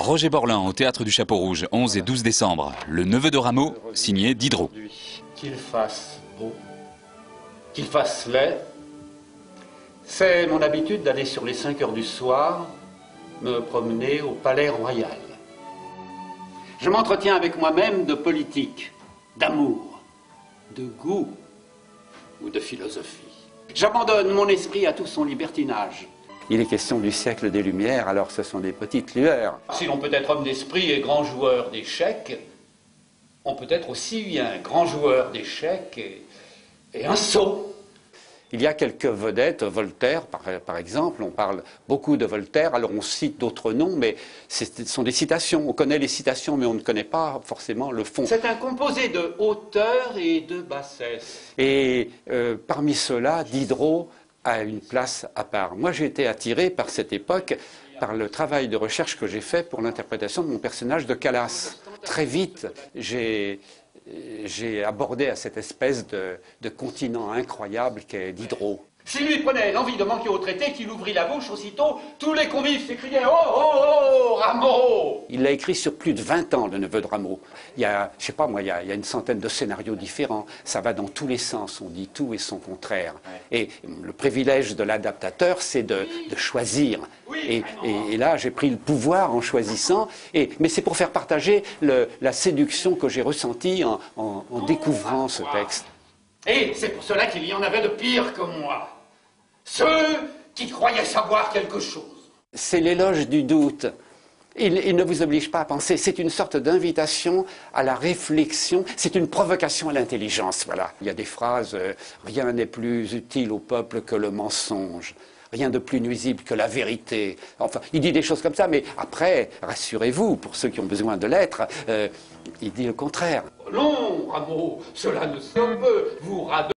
Roger Borlin au Théâtre du Chapeau Rouge, 11 et 12 décembre. Le neveu de Rameau, signé Diderot. Qu'il fasse beau, qu'il fasse laid, c'est mon habitude d'aller sur les 5 heures du soir me promener au Palais Royal. Je m'entretiens avec moi-même de politique, d'amour, de goût ou de philosophie. J'abandonne mon esprit à tout son libertinage. Il est question du siècle des Lumières, alors ce sont des petites lueurs. Si l'on peut être homme d'esprit et grand joueur d'échecs, on peut être aussi un grand joueur d'échecs et un sot. Il y a quelques vedettes, Voltaire par exemple, on parle beaucoup de Voltaire, alors on cite d'autres noms, mais ce sont des citations. On connaît les citations, mais on ne connaît pas forcément le fond. C'est un composé de hauteur et de bassesse. Et parmi ceux-là, Diderot a une place à part. Moi, j'ai été attiré par cette époque, par le travail de recherche que j'ai fait pour l'interprétation de mon personnage de Calas. Très vite, j'ai abordé à cette espèce de continent incroyable qu'est Diderot. S'il lui prenait l'envie de manquer au traité, qu'il ouvrit la bouche aussitôt, tous les convives s'écriaient « Oh, oh, oh, Rameau !» Il l'a écrit sur plus de 20 ans, le neveu de Rameau. Il y a, je sais pas moi, il y a une centaine de scénarios différents. Ça va dans tous les sens, on dit tout et son contraire. Et le privilège de l'adaptateur, c'est de choisir. Et là, j'ai pris le pouvoir en choisissant. Mais c'est pour faire partager la séduction que j'ai ressentie en découvrant ce texte. Et c'est pour cela qu'il y en avait de pire que moi. Ceux qui croyaient savoir quelque chose. C'est l'éloge du doute. Il ne vous oblige pas à penser. C'est une sorte d'invitation à la réflexion. C'est une provocation à l'intelligence. Voilà. Il y a des phrases rien n'est plus utile au peuple que le mensonge. Rien de plus nuisible que la vérité. Enfin, il dit des choses comme ça, mais après, rassurez-vous, pour ceux qui ont besoin de l'être, il dit le contraire. Non, Rameau, cela ne se peut. Vous radonnez.